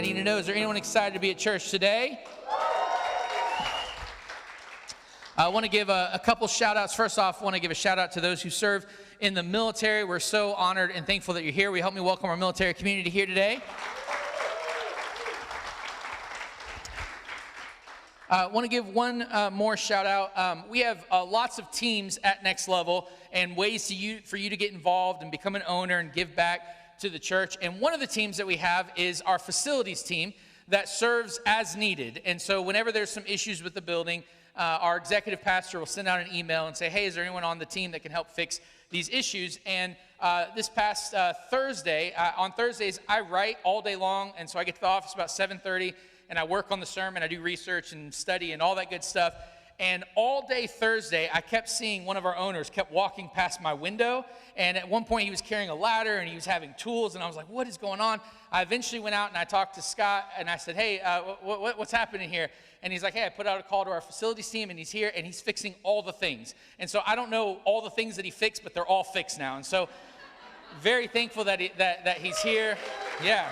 need to know, is there anyone excited to be at church today? I want to give a couple shout outs. First off, I want to give a shout out to those who serve in the military. We're so honored and thankful that you're here. Will you help me welcome our military community here today? I want to give one more shout out. We have lots of teams at Next Level and ways for you to get involved and become an owner and give back to the church. And one of the teams that we have is our facilities team that serves as needed. And so whenever there's some issues with the building, our executive pastor will send out an email and say, hey, is there anyone on the team that can help fix these issues? And this past Thursday, on Thursdays, I write all day long. And so I get to the office about 7:30 and I work on the sermon. I do research and study and all that good stuff. And all day Thursday, I kept seeing one of our owners kept walking past my window. And at one point, he was carrying a ladder and he was having tools. And I was like, what is going on? I eventually went out and I talked to Scott and I said, hey, what's happening here? And he's like, hey, I put out a call to our facilities team and he's here and he's fixing all the things. And so I don't know all the things that he fixed, but they're all fixed now. And so very thankful that he's here. Yeah.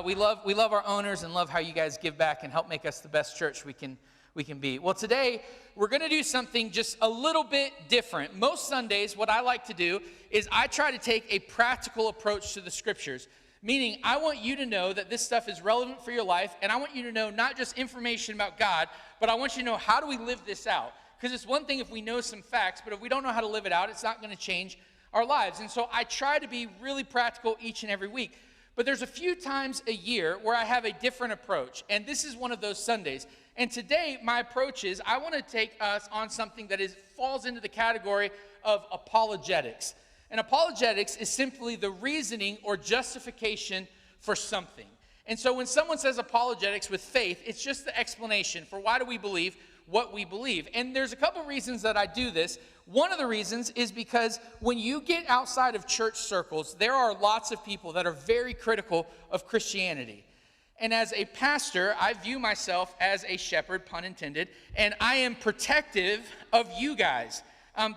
We love our owners and love how you guys give back and help make us the best church we can be. Well, today we're going to do something just a little bit different. Most Sundays, what I like to do is I try to take a practical approach to the scriptures, meaning I want you to know that this stuff is relevant for your life, and I want you to know not just information about God, but I want you to know, how do we live this out? Because it's one thing if we know some facts, but if we don't know how to live it out, it's not going to change our lives. And so I try to be really practical each and every week. But there's a few times a year where I have a different approach, and this is one of those Sundays. And today, my approach is I want to take us on something that falls into the category of apologetics. And apologetics is simply the reasoning or justification for something. And so when someone says apologetics with faith, it's just the explanation for why do we believe what we believe. And there's a couple reasons that I do this. One of the reasons is because when you get outside of church circles, there are lots of people that are very critical of Christianity. And as a pastor, I view myself as a shepherd, pun intended, and I am protective of you guys.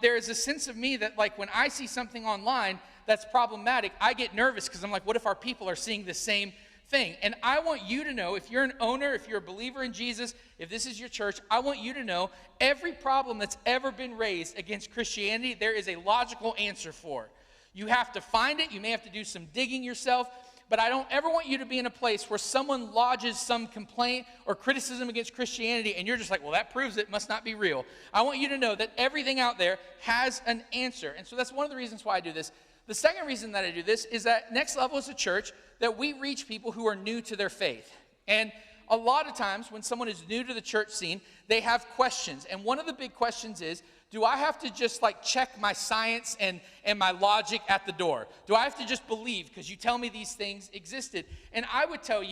There is a sense of me that, like, when I see something online that's problematic, I get nervous because I'm like, what if our people are seeing the same thing? And I want you to know, if you're an owner, if you're a believer in Jesus, if this is your church, I want you to know every problem that's ever been raised against Christianity, there is a logical answer for. You have to find it. You may have to do some digging yourself. But I don't ever want you to be in a place where someone lodges some complaint or criticism against Christianity and you're just like, well, that proves it must not be real. I want you to know that everything out there has an answer. And so that's one of the reasons why I do this. The second reason that I do this is that Next Level is a church that we reach people who are new to their faith. And a lot of times when someone is new to the church scene, they have questions. And one of the big questions is, do I have to just like check my science and my logic at the door? Do I have to just believe because you tell me these things existed? And I would tell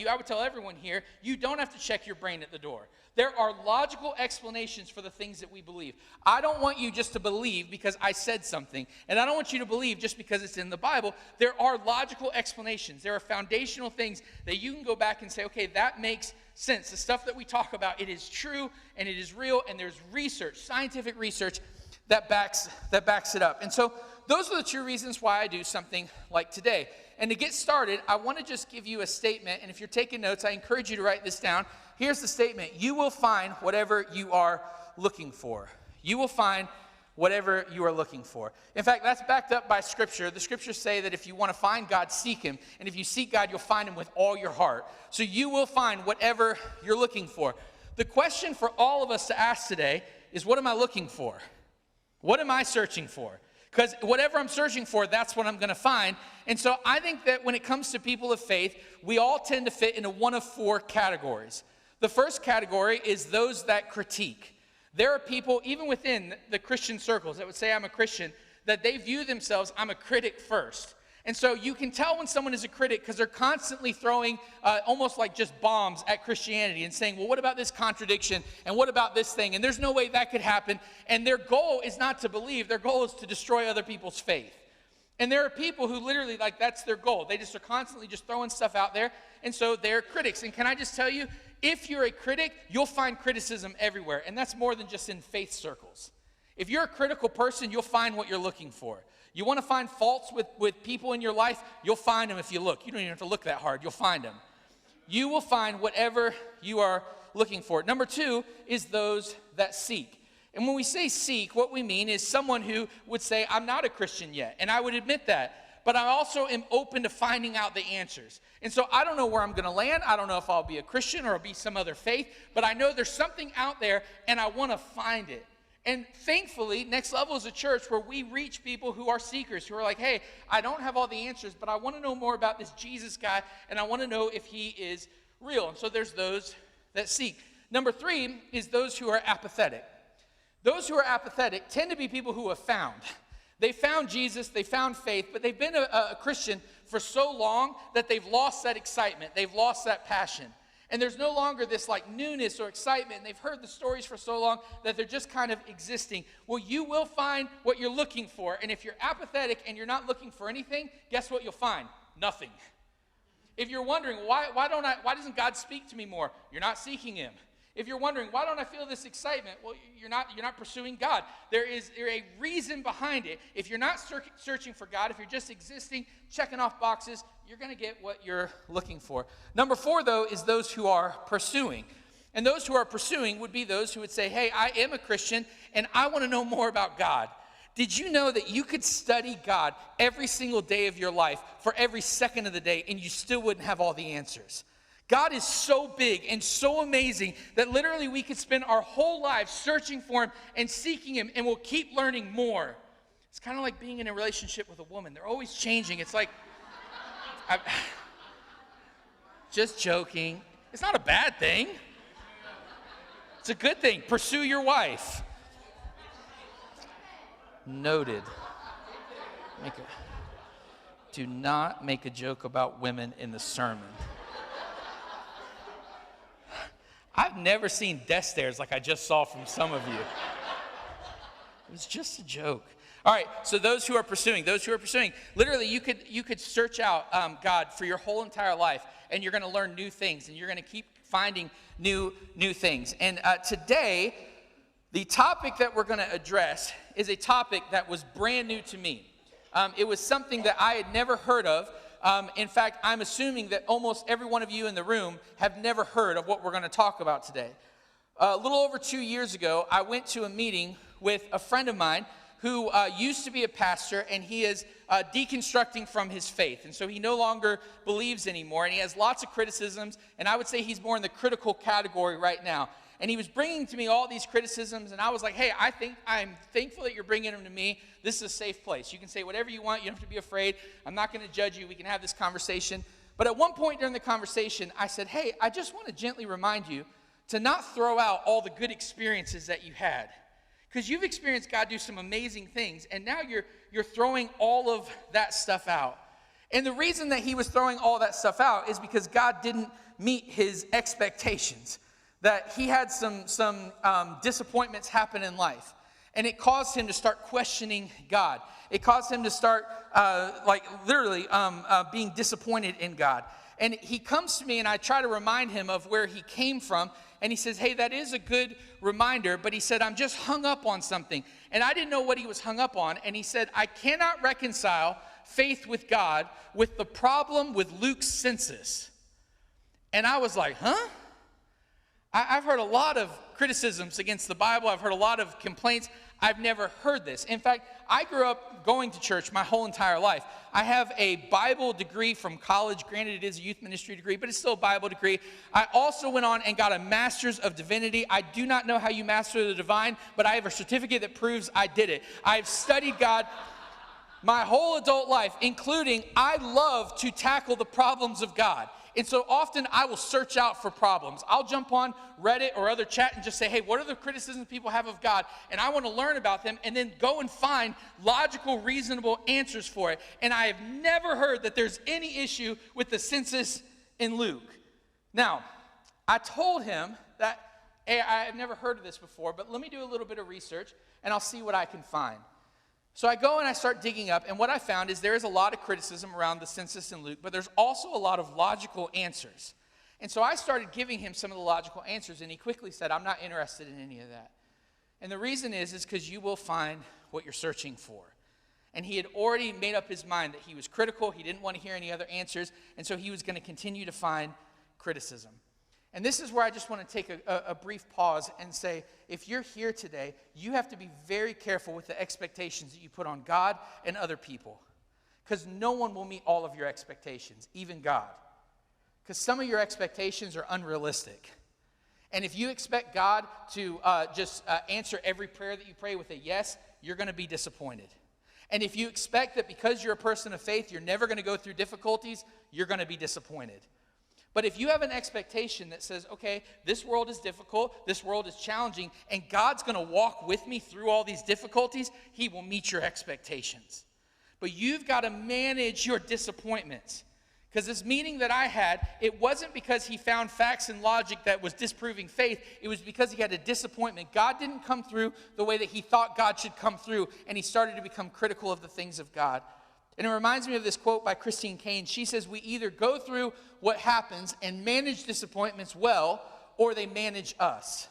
everyone here, you don't have to check your brain at the door. There are logical explanations for the things that we believe. I don't want you just to believe because I said something. And I don't want you to believe just because it's in the Bible. There are logical explanations. There are foundational things that you can go back and say, okay, that makes sense. The stuff that we talk about, it is true and it is real, and there's research, scientific research that backs it up. And so those are the two reasons why I do something like today. And to get started, I want to just give you a statement, and if you're taking notes, I encourage you to write this down. Here's the statement: you will find whatever you are looking for. You will find whatever you are looking for. In fact, that's backed up by Scripture. The Scriptures say that if you want to find God, seek Him. And if you seek God, you'll find Him with all your heart. So you will find whatever you're looking for. The question for all of us to ask today is, what am I looking for? What am I searching for? Because whatever I'm searching for, that's what I'm going to find. And so I think that when it comes to people of faith, we all tend to fit into one of four categories. The first category is those that critique. There are people, even within the Christian circles, that would say I'm a Christian, that they view themselves, I'm a critic first. And so you can tell when someone is a critic because they're constantly throwing almost like just bombs at Christianity and saying, well, what about this contradiction? And what about this thing? And there's no way that could happen. And their goal is not to believe. Their goal is to destroy other people's faith. And there are people who literally, like, that's their goal. They just are constantly just throwing stuff out there. And so they're critics. And can I just tell you, if you're a critic, you'll find criticism everywhere. And that's more than just in faith circles. If you're a critical person, you'll find what you're looking for. You want to find faults with people in your life? You'll find them if you look. You don't even have to look that hard. You'll find them. You will find whatever you are looking for. Number 2 is those that seek. And when we say seek, what we mean is someone who would say, I'm not a Christian yet, and I would admit that. But I also am open to finding out the answers. And so I don't know where I'm going to land. I don't know if I'll be a Christian or I'll be some other faith, but I know there's something out there, and I want to find it. And thankfully, Next Level is a church where we reach people who are seekers, who are like, hey, I don't have all the answers, but I want to know more about this Jesus guy, and I want to know if he is real. And so there's those that seek. Number 3 is those who are apathetic. Those who are apathetic tend to be people who have found. They found Jesus, they found faith, but they've been a Christian for so long that they've lost that excitement. They've lost that passion. And there's no longer this like newness or excitement. And they've heard the stories for so long that they're just kind of existing. Well, you will find what you're looking for. And if you're apathetic and you're not looking for anything, guess what you'll find? Nothing. If you're wondering, why doesn't God speak to me more? You're not seeking him. If you're wondering, why don't I feel this excitement? Well, you're not pursuing God. There is a reason behind it. If you're not searching for God, if you're just existing, checking off boxes, you're going to get what you're looking for. Number 4, though, is those who are pursuing. And those who are pursuing would be those who would say, hey, I am a Christian, and I want to know more about God. Did you know that you could study God every single day of your life for every second of the day, and you still wouldn't have all the answers? God is so big and so amazing that literally we could spend our whole lives searching for him and seeking him, and we'll keep learning more. It's kind of like being in a relationship with a woman. They're always changing. It's like, just joking. It's not a bad thing. It's a good thing. Pursue your wife. Noted. Do not make a joke about women in the sermon. I've never seen death stares like I just saw from some of you. It was just a joke. All right, so those who are pursuing, literally you could search out God for your whole entire life, and you're going to learn new things, and you're going to keep finding new things. And today, the topic that we're going to address is a topic that was brand new to me. It was something that I had never heard of. In fact, I'm assuming that almost every one of you in the room have never heard of what we're going to talk about today. A little over 2 years ago, I went to a meeting with a friend of mine who used to be a pastor, and he is deconstructing from his faith. And so he no longer believes anymore, and he has lots of criticisms, and I would say he's more in the critical category right now. And he was bringing to me all these criticisms, and I was like, hey, I'm thankful that you're bringing them to me. This is a safe place. You can say whatever you want. You don't have to be afraid. I'm not going to judge you. We can have this conversation. But at one point during the conversation, I said, hey, I just want to gently remind you to not throw out all the good experiences that you had. Because you've experienced God do some amazing things, and now you're throwing all of that stuff out. And the reason that he was throwing all that stuff out is because God didn't meet his expectations. That he had some disappointments happen in life. And it caused him to start questioning God. It caused him to start, being disappointed in God. And he comes to me, and I try to remind him of where he came from. And he says, hey, that is a good reminder. But he said, I'm just hung up on something. And I didn't know what he was hung up on. And he said, I cannot reconcile faith with God with the problem with Luke's census. And I was like, huh? I've heard a lot of criticisms against the Bible. I've heard a lot of complaints. I've never heard this. In fact, I grew up going to church my whole entire life. I have a Bible degree from college. Granted, it is a youth ministry degree, but it's still a Bible degree. I also went on and got a master's of divinity. I do not know how you master the divine, but I have a certificate that proves I did it. I've studied God my whole adult life, including I love to tackle the problems of God. And so often I will search out for problems. I'll jump on Reddit or other chat and just say, hey, what are the criticisms people have of God? And I want to learn about them and then go and find logical, reasonable answers for it. And I have never heard that there's any issue with the census in Luke. Now, I told him that, hey, I have never heard of this before, but let me do a little bit of research and I'll see what I can find. So I go and I start digging up, and what I found is there is a lot of criticism around the census in Luke, but there's also a lot of logical answers. And so I started giving him some of the logical answers, and he quickly said, I'm not interested in any of that. And the reason is because you will find what you're searching for. And he had already made up his mind that he was critical. He didn't want to hear any other answers. And so he was going to continue to find criticism. And this is where I just want to take a brief pause and say, if you're here today, you have to be very careful with the expectations that you put on God and other people. Because no one will meet all of your expectations, even God. Because some of your expectations are unrealistic. And if you expect God to just answer every prayer that you pray with a yes, you're going to be disappointed. And if you expect that because you're a person of faith, you're never going to go through difficulties, you're going to be disappointed. But if you have an expectation that says, okay, this world is difficult, this world is challenging, and God's going to walk with me through all these difficulties, he will meet your expectations. But you've got to manage your disappointments. Because this meeting that I had, it wasn't because he found facts and logic that was disproving faith. It was because he had a disappointment. God didn't come through the way that he thought God should come through, and he started to become critical of the things of God. And it reminds me of this quote by Christine Caine. She says, we either go through what happens and manage disappointments well, or they manage us.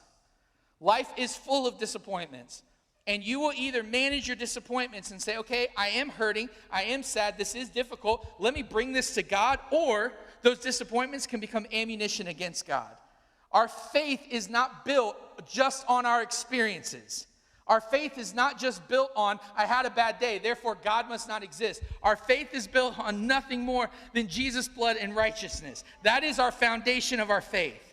Life is full of disappointments. And you will either manage your disappointments and say, okay, I am hurting, I am sad, this is difficult, let me bring this to God, or those disappointments can become ammunition against God. Our faith is not built just on our experiences. Our faith is not just built on, I had a bad day, therefore God must not exist. Our faith is built on nothing more than Jesus' blood and righteousness. That is our foundation of our faith.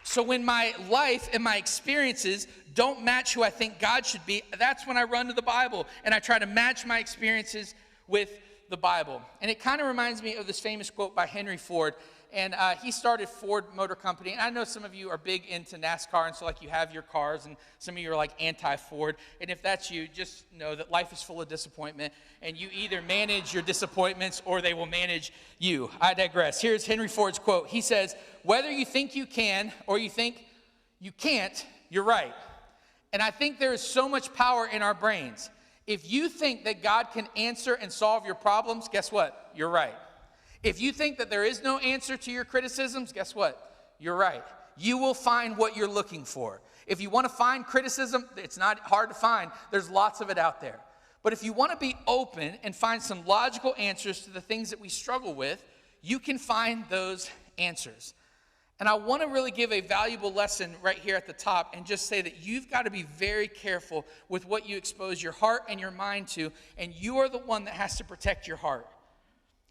So when my life and my experiences don't match who I think God should be, that's when I run to the Bible and I try to match my experiences with the Bible. And it kind of reminds me of this famous quote by Henry Ford. And he started Ford Motor Company. And I know some of you are big into NASCAR, and so like you have your cars, and some of you are like anti-Ford. And if that's you, just know that life is full of disappointment, and you either manage your disappointments or they will manage you. I digress. Here's Henry Ford's quote. He says, whether you think you can or you think you can't, you're right. And I think there is so much power in our brains. If you think that God can answer and solve your problems, guess what? You're right. If you think that there is no answer to your criticisms, guess what? You're right. You will find what you're looking for. If you want to find criticism, it's not hard to find. There's lots of it out there. But if you want to be open and find some logical answers to the things that we struggle with, you can find those answers. And I want to really give a valuable lesson right here at the top and just say that you've got to be very careful with what you expose your heart and your mind to, and you are the one that has to protect your heart.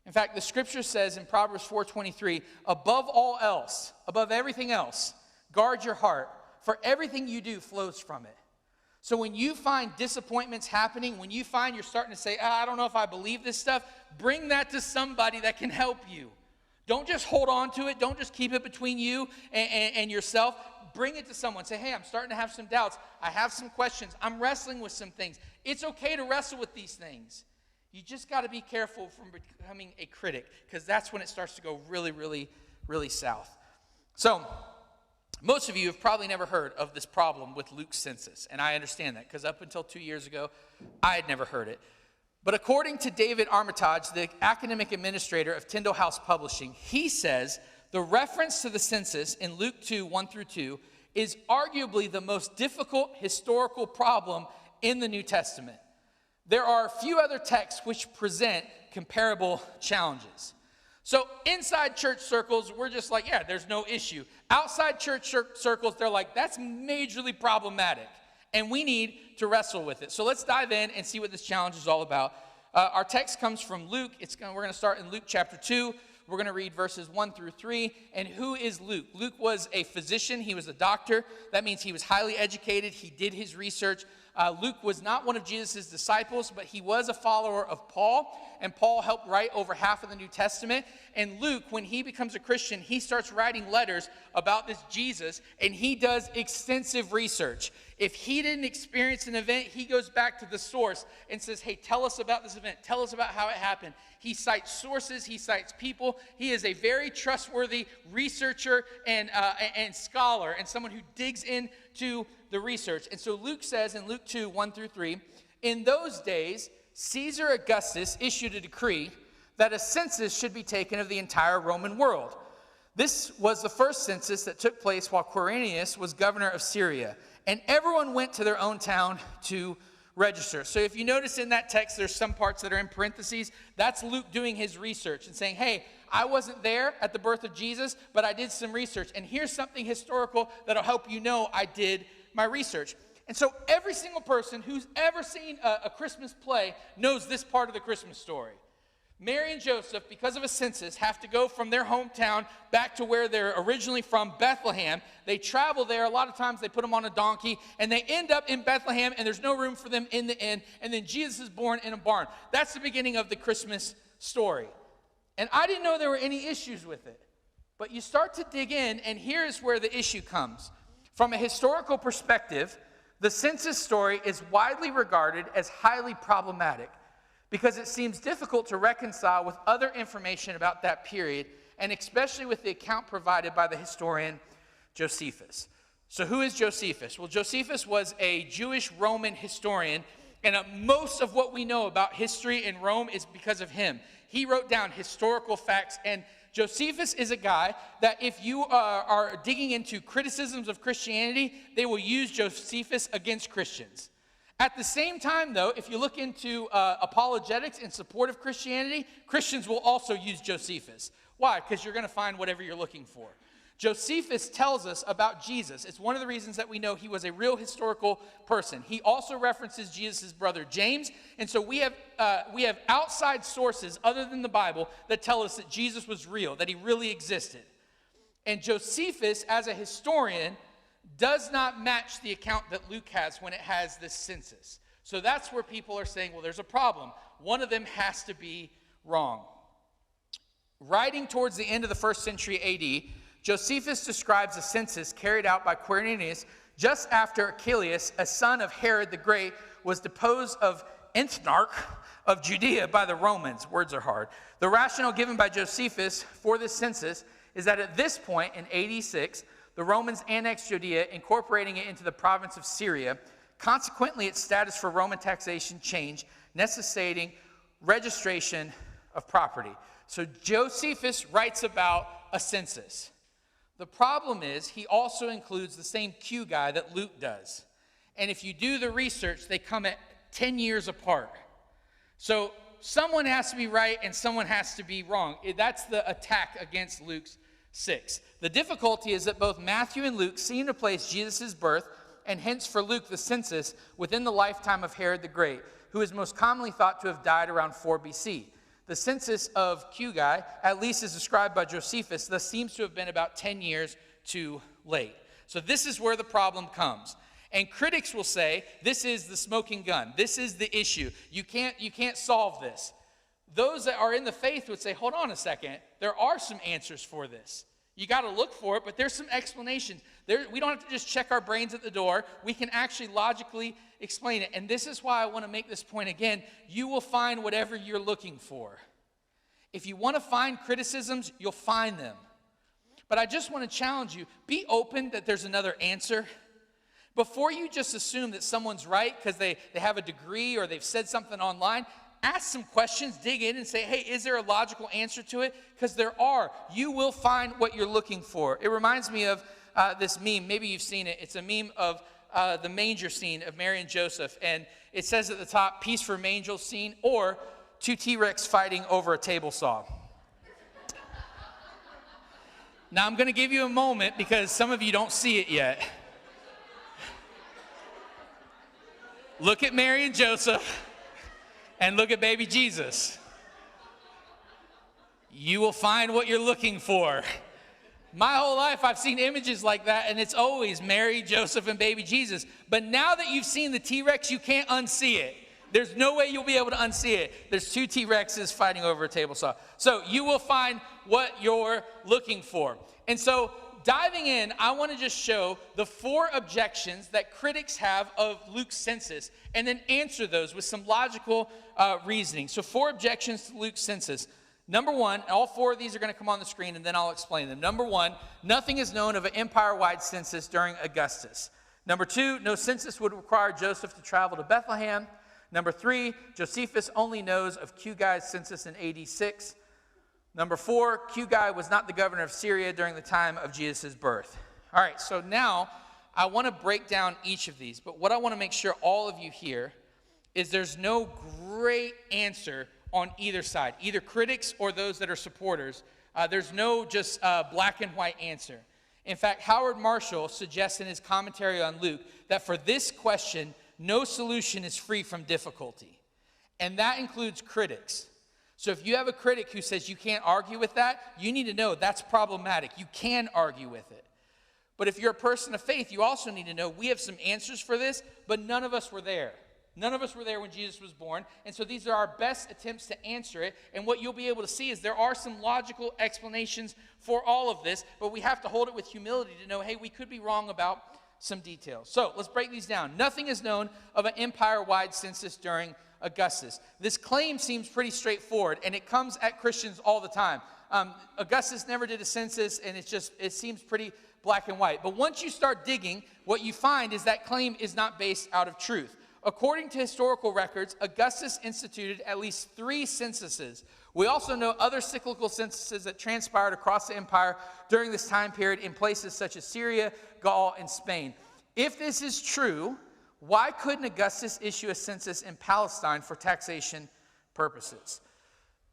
In fact, the scripture says in Proverbs 4:23, above all else, above everything else, guard your heart, for everything you do flows from it. So when you find disappointments happening, when you find you're starting to say, I don't know if I believe this stuff, bring that to somebody that can help you. Don't just hold on to it. Don't just keep it between you and yourself. Bring it to someone. Say, hey, I'm starting to have some doubts. I have some questions. I'm wrestling with some things. It's okay to wrestle with these things. You just got to be careful from becoming a critic, because that's when it starts to go really, really, really south. So, most of you have probably never heard of this problem with Luke's census, and I understand that, because up until 2 years ago, I had never heard it. But according to David Armitage, the academic administrator of Tyndale House Publishing, he says the reference to the census in Luke 2:1-2 is arguably the most difficult historical problem in the New Testament. There are a few other texts which present comparable challenges. So inside church circles, we're just like, yeah, there's no issue. Outside church circles, they're like, that's majorly problematic, and we need to wrestle with it. So let's dive in and see what this challenge is all about. Our text comes from Luke. We're going to start in Luke chapter 2. We're going to read verses 1-3. And who is Luke? Luke was a physician. He was a doctor. That means he was highly educated. He did his research. Luke was not one of Jesus' disciples, but he was a follower of Paul, and Paul helped write over half of the New Testament. And Luke, when he becomes a Christian, he starts writing letters about this Jesus, and he does extensive research. If he didn't experience an event, he goes back to the source and says, hey, tell us about this event. Tell us about how it happened. He cites sources. He cites people. He is a very trustworthy researcher and scholar, and someone who digs into the research. And so Luke says in Luke 2:1-3, in those days, Caesar Augustus issued a decree that a census should be taken of the entire Roman world. This was the first census that took place while Quirinius was governor of Syria, and everyone went to their own town to register. So if you notice in that text, there's some parts that are in parentheses. That's Luke doing his research and saying, hey, I wasn't there at the birth of Jesus, but I did some research. And here's something historical that'll help you know I did my research. And so every single person who's ever seen a Christmas play knows this part of the Christmas story. Mary and Joseph, because of a census, have to go from their hometown back to where they're originally from, Bethlehem. They travel there. A lot of times they put them on a donkey, and they end up in Bethlehem, and there's no room for them in the inn, and then Jesus is born in a barn. That's the beginning of the Christmas story. And I didn't know there were any issues with it. But you start to dig in, and here's where the issue comes. From a historical perspective, the census story is widely regarded as highly problematic, because it seems difficult to reconcile with other information about that period, and especially with the account provided by the historian Josephus. So who is Josephus? Well, Josephus was a Jewish Roman historian, and most of what we know about history in Rome is because of him. He wrote down historical facts, and Josephus is a guy that if you are digging into criticisms of Christianity, they will use Josephus against Christians. At the same time, though, if you look into apologetics in support of Christianity, Christians will also use Josephus. Why? Because you're going to find whatever you're looking for. Josephus tells us about Jesus. It's one of the reasons that we know he was a real historical person. He also references Jesus' brother James, and so we have outside sources other than the Bible that tell us that Jesus was real, that he really existed. And Josephus, as a historian, does not match the account that Luke has when it has this census. So that's where people are saying, well, there's a problem. One of them has to be wrong. Writing towards the end of the first century AD, Josephus describes a census carried out by Quirinius just after Archelaus, a son of Herod the Great, was deposed of Ethnarch of Judea by the Romans. Words are hard. The rationale given by Josephus for this census is that at this point in AD 6, the Romans annexed Judea, incorporating it into the province of Syria. Consequently, its status for Roman taxation changed, necessitating registration of property. So Josephus writes about a census. The problem is he also includes the same Q guy that Luke does. And if you do the research, they come at 10 years apart. So someone has to be right and someone has to be wrong. That's the attack against Luke's 6. The difficulty is that both Matthew and Luke seem to place Jesus' birth, and hence for Luke the census, within the lifetime of Herod the Great, who is most commonly thought to have died around 4 BC. The census of Q guy, at least as described by Josephus, thus seems to have been about 10 years too late. So this is where the problem comes. And critics will say, this is the smoking gun. This is the issue. You can't solve this. Those that are in the faith would say, hold on a second. There are some answers for this. You got to look for it, but there's some explanations. We don't have to just check our brains at the door. We can actually logically explain it. And this is why I want to make this point again. You will find whatever you're looking for. If you want to find criticisms, you'll find them. But I just want to challenge you. Be open that there's another answer. Before you just assume that someone's right because they have a degree or they've said something online, ask some questions, dig in and say, hey, is there a logical answer to it? Because there are. You will find what you're looking for. It reminds me of this meme. Maybe you've seen it. It's a meme of the manger scene of Mary and Joseph. And it says at the top, peace for manger scene, or 2 T-Rex fighting over a table saw. Now, I'm going to give you a moment because some of you don't see it yet. Look at Mary and Joseph and look at baby Jesus. You will find what you're looking for. My whole life, I've seen images like that, and it's always Mary, Joseph, and baby Jesus. But now that you've seen the T-Rex, you can't unsee it. There's no way you'll be able to unsee it. There's 2 T-Rexes fighting over a table saw. So you will find what you're looking for. And so diving in, I want to just show the 4 objections that critics have of Luke's census and then answer those with some logical reasoning. So 4 objections to Luke's census. Number 1, all 4 of these are going to come on the screen and then I'll explain them. Number 1, nothing is known of an empire-wide census during Augustus. Number 2, no census would require Joseph to travel to Bethlehem. Number 3, Josephus only knows of Q guy's census in AD 6. Number 4, Cugai was not the governor of Syria during the time of Jesus' birth. All right, so now I want to break down each of these, but what I want to make sure all of you hear is there's no great answer on either side, either critics or those that are supporters. There's no just black and white answer. In fact, Howard Marshall suggests in his commentary on Luke that for this question, no solution is free from difficulty. And that includes critics. So if you have a critic who says you can't argue with that, you need to know that's problematic. You can argue with it. But if you're a person of faith, you also need to know we have some answers for this, but none of us were there. None of us were there when Jesus was born, and so these are our best attempts to answer it. And what you'll be able to see is there are some logical explanations for all of this, but we have to hold it with humility to know, hey, we could be wrong about some details. So let's break these down. Nothing is known of an empire-wide census during Augustus. This claim seems pretty straightforward, and it comes at Christians all the time. Augustus never did a census, and it seems pretty black and white. But once you start digging, what you find is that claim is not based out of truth. According to historical records, Augustus instituted at least 3 censuses. We also know other cyclical censuses that transpired across the empire during this time period in places such as Syria, Gaul, and Spain. If this is true, why couldn't Augustus issue a census in Palestine for taxation purposes?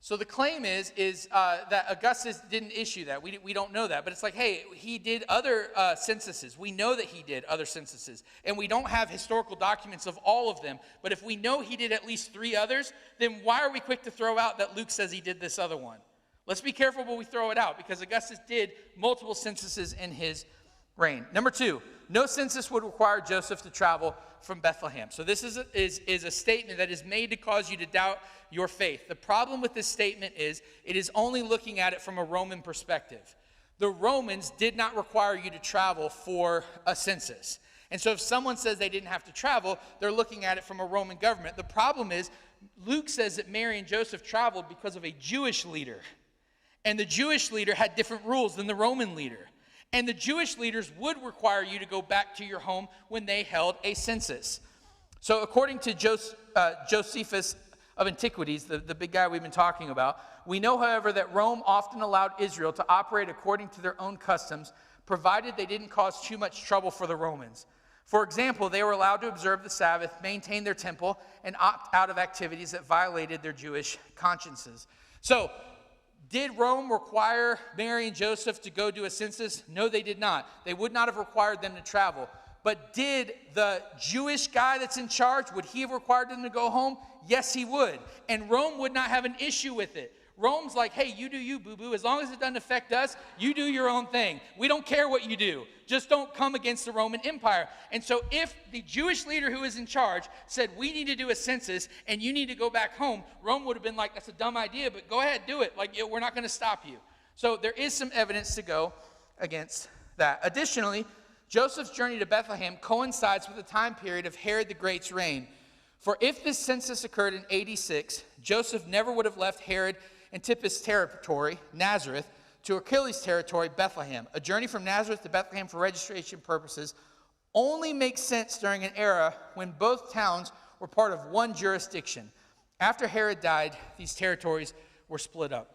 So the claim is that Augustus didn't issue that. We don't know that. But it's like, hey, he did other censuses. We know that he did other censuses. And we don't have historical documents of all of them. But if we know he did at least 3 others, then why are we quick to throw out that Luke says he did this other one? Let's be careful when we throw it out, because Augustus did multiple censuses in his reign. Number 2, no census would require Joseph to travel from Bethlehem. So this is a statement that is made to cause you to doubt your faith. The problem with this statement is it is only looking at it from a Roman perspective. The Romans did not require you to travel for a census. And so if someone says they didn't have to travel, they're looking at it from a Roman government. The problem is Luke says that Mary and Joseph traveled because of a Jewish leader. And the Jewish leader had different rules than the Roman leader. And the Jewish leaders would require you to go back to your home when they held a census. So according to Josephus of Antiquities, the big guy we've been talking about, we know, however, that Rome often allowed Israel to operate according to their own customs, provided they didn't cause too much trouble for the Romans. For example, they were allowed to observe the Sabbath, maintain their temple, and opt out of activities that violated their Jewish consciences. So, did Rome require Mary and Joseph to go do a census? No, they did not. They would not have required them to travel. But did the Jewish guy that's in charge, would he have required them to go home? Yes, he would. And Rome would not have an issue with it. Rome's like, hey, you do you, boo-boo. As long as it doesn't affect us, you do your own thing. We don't care what you do. Just don't come against the Roman Empire. And so if the Jewish leader who is in charge said, we need to do a census and you need to go back home, Rome would have been like, that's a dumb idea, but go ahead, do it. Like, we're not going to stop you. So there is some evidence to go against that. Additionally, Joseph's journey to Bethlehem coincides with the time period of Herod the Great's reign. For if this census occurred in 86, Joseph never would have left Herod Antipas' territory, Nazareth, to Achilles' territory, Bethlehem. A journey from Nazareth to Bethlehem for registration purposes only makes sense during an era when both towns were part of one jurisdiction. After Herod died, these territories were split up.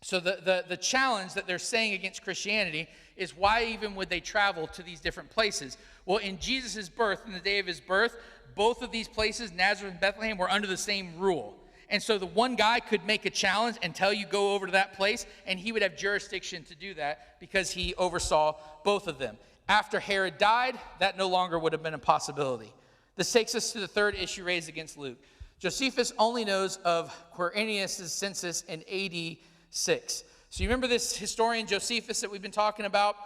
So the challenge that they're saying against Christianity is, why even would they travel to these different places? Well, in Jesus' birth, in the day of his birth, both of these places, Nazareth and Bethlehem, were under the same rule. And so the one guy could make a challenge and tell you go over to that place, and he would have jurisdiction to do that because he oversaw both of them. After Herod died, that no longer would have been a possibility. This takes us to the third issue raised against Luke. Josephus only knows of Quirinius' census in AD 6. So you remember this historian Josephus that we've been talking about?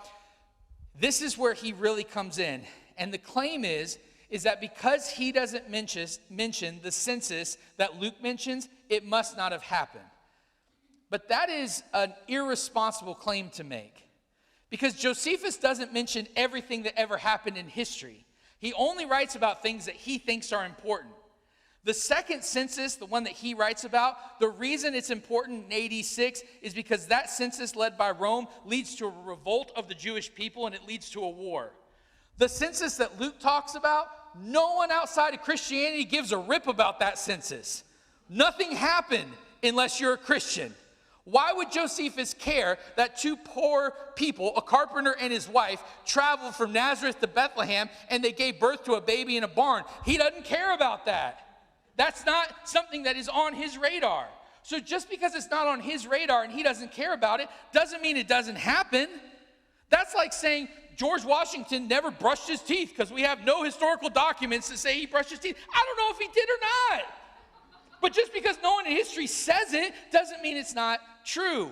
This is where he really comes in. And the claim is that because he doesn't mention the census that Luke mentions, it must not have happened. But that is an irresponsible claim to make, because Josephus doesn't mention everything that ever happened in history. He only writes about things that he thinks are important. The second census, the one that he writes about, the reason it's important in AD 6 is because that census led by Rome leads to a revolt of the Jewish people, and it leads to a war. The census that Luke talks about, no one outside of Christianity gives a rip about that census. Nothing happened unless you're a Christian. Why would Josephus care that two poor people, a carpenter and his wife, traveled from Nazareth to Bethlehem and they gave birth to a baby in a barn? He doesn't care about that. That's not something that is on his radar. So just because it's not on his radar and he doesn't care about it, doesn't mean it doesn't happen. That's like saying George Washington never brushed his teeth because we have no historical documents to say he brushed his teeth. I don't know if he did or not. But just because no one in history says it doesn't mean it's not true.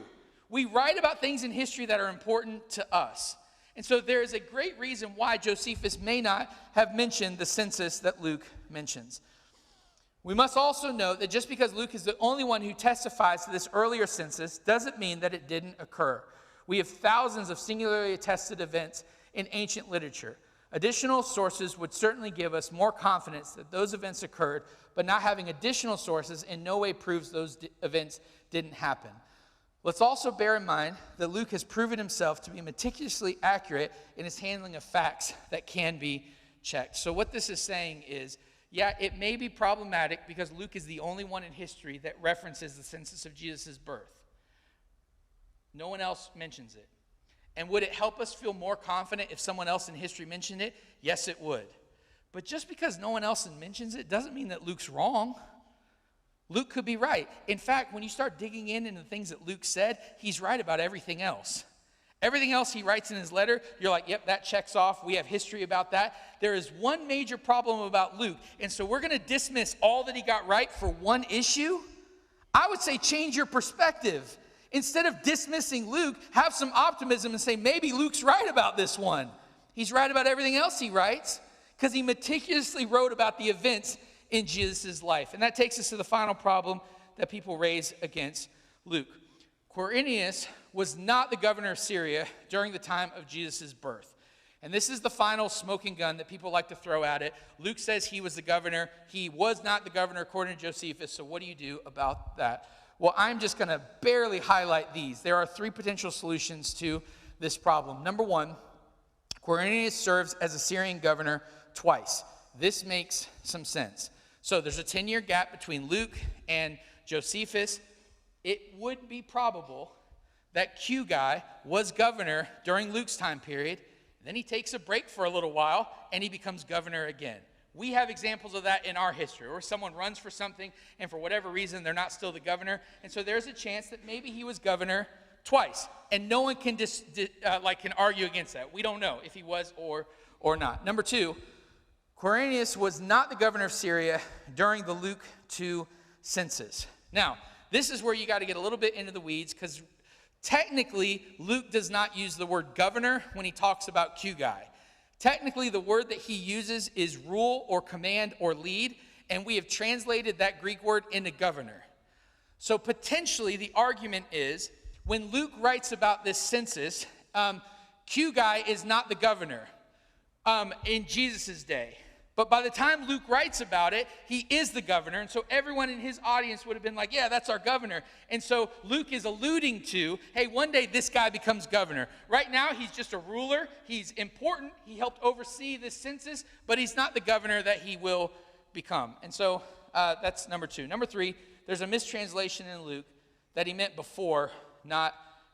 We write about things in history that are important to us. And so there is a great reason why Josephus may not have mentioned the census that Luke mentions. We must also note that just because Luke is the only one who testifies to this earlier census doesn't mean that it didn't occur. We have thousands of singularly attested events in ancient literature. Additional sources would certainly give us more confidence that those events occurred, but not having additional sources in no way proves those events didn't happen. Let's also bear in mind that Luke has proven himself to be meticulously accurate in his handling of facts that can be checked. So what this is saying is, yeah, it may be problematic because Luke is the only one in history that references the census of Jesus' birth. No one else mentions it. And would it help us feel more confident if someone else in history mentioned it? Yes, it would. But just because no one else mentions it doesn't mean that Luke's wrong. Luke could be right. In fact, when you start digging into the things that Luke said, he's right about everything else. Everything else he writes in his letter, you're like, yep, that checks off. We have history about that. There is one major problem about Luke, and so we're going to dismiss all that he got right for one issue? I would say change your perspective. Instead of dismissing Luke, have some optimism and say, maybe Luke's right about this one. He's right about everything else he writes because he meticulously wrote about the events in Jesus' life. And that takes us to the final problem that people raise against Luke. Quirinius was not the governor of Syria during the time of Jesus' birth. And this is the final smoking gun that people like to throw at it. Luke says he was the governor. He was not the governor according to Josephus. So what do you do about that? Well, I'm just going to barely highlight these. There are three potential solutions to this problem. Number one, Quirinius serves as a Syrian governor twice. This makes some sense. So there's a 10-year gap between Luke and Josephus. It would be probable that Q guy was governor during Luke's time period. Then he takes a break for a little while, and he becomes governor again. We have examples of that in our history, where someone runs for something, and for whatever reason, they're not still the governor. And so there's a chance that maybe he was governor twice, and no one can can argue against that. We don't know if he was or not. Number two, Quirinius was not the governor of Syria during the Luke 2 census. Now, this is where you got to get a little bit into the weeds, because technically, Luke does not use the word governor when he talks about Q guy. Technically, the word that he uses is rule or command or lead, and we have translated that Greek word into governor. So potentially, the argument is, when Luke writes about this census, Q guy is not the governor in Jesus' day. But by the time Luke writes about it, he is the governor. And so everyone in his audience would have been like, yeah, that's our governor. And so Luke is alluding to, hey, one day this guy becomes governor. Right now, he's just a ruler. He's important. He helped oversee this census, but he's not the governor that he will become. And so that's number two. Number three, there's a mistranslation in Luke that he meant before, not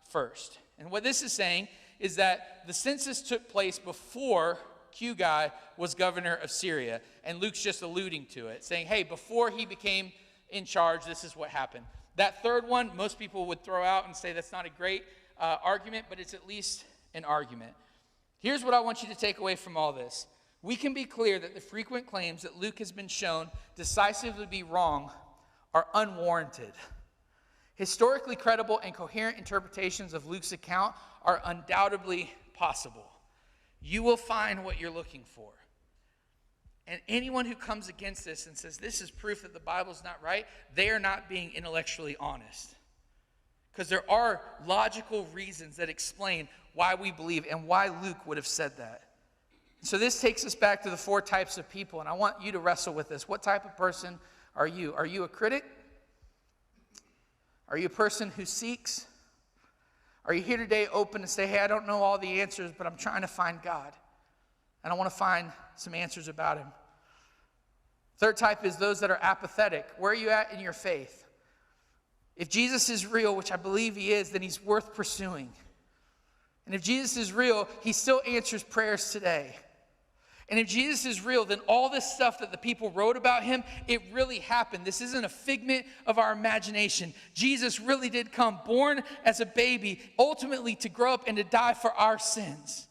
first. And what this is saying is that the census took place before Q guy was governor of Syria, and Luke's just alluding to it, saying, hey, before he became in charge, this is what happened. That third one, most people would throw out and say that's not a great argument, but it's at least an argument. Here's what I want you to take away from all this. We can be clear that the frequent claims that Luke has been shown decisively to be wrong are unwarranted. Historically credible and coherent interpretations of Luke's account are undoubtedly possible. You will find what you're looking for. And anyone who comes against this and says this is proof that the Bible's not right, they are not being intellectually honest. Because there are logical reasons that explain why we believe and why Luke would have said that. So this takes us back to the four types of people, and I want you to wrestle with this. What type of person are you? Are you a critic? Are you a person who seeks? Are you here today open to say, hey, I don't know all the answers, but I'm trying to find God, and I want to find some answers about him? Third type is those that are apathetic. Where are you at in your faith? If Jesus is real, which I believe he is, then he's worth pursuing. And if Jesus is real, he still answers prayers today. And if Jesus is real, then all this stuff that the people wrote about him, it really happened. This isn't a figment of our imagination. Jesus really did come, born as a baby, ultimately to grow up and to die for our sins.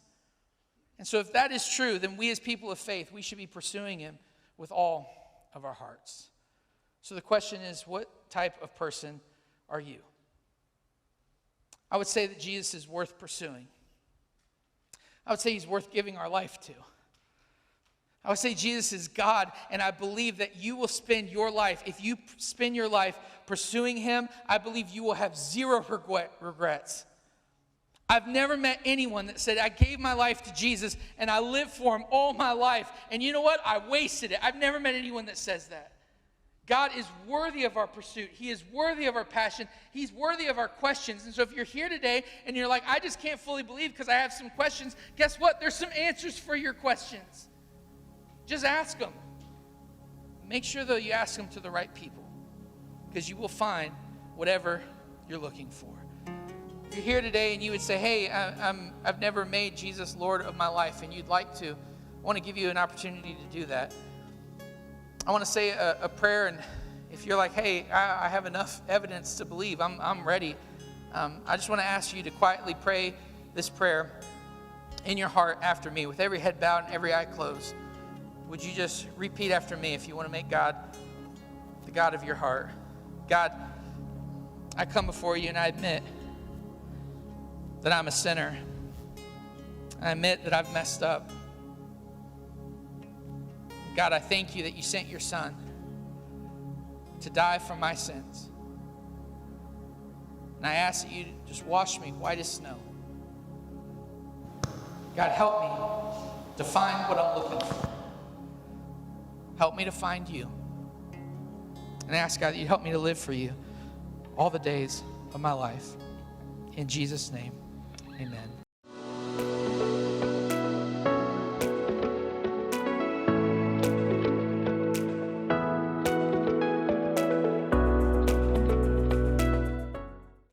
And so if that is true, then we as people of faith, we should be pursuing him with all of our hearts. So the question is, what type of person are you? I would say that Jesus is worth pursuing. I would say he's worth giving our life to. I would say Jesus is God, and I believe that you will spend your life, if you spend your life pursuing him, I believe you will have zero regrets. I've never met anyone that said, I gave my life to Jesus and I lived for him all my life, and you know what? I wasted it. I've never met anyone that says that. God is worthy of our pursuit. He is worthy of our passion. He's worthy of our questions. And so if you're here today and you're like, I just can't fully believe because I have some questions, guess what? There's some answers for your questions. Just ask them. Make sure, though, you ask them to the right people, because you will find whatever you're looking for. If you're here today and you would say, hey, I've never made Jesus Lord of my life, and you'd like to, I want to give you an opportunity to do that. I want to say a prayer, and if you're like, hey, I have enough evidence to believe, I'm ready. I just want to ask you to quietly pray this prayer in your heart after me, with every head bowed and every eye closed. Would you just repeat after me if you want to make God the God of your heart? God, I come before you and I admit that I'm a sinner. I admit that I've messed up. God, I thank you that you sent your son to die for my sins. And I ask that you just wash me white as snow. God, help me to find what I'm looking for. Help me to find you. And I ask God that you help me to live for you all the days of my life. In Jesus' name, amen.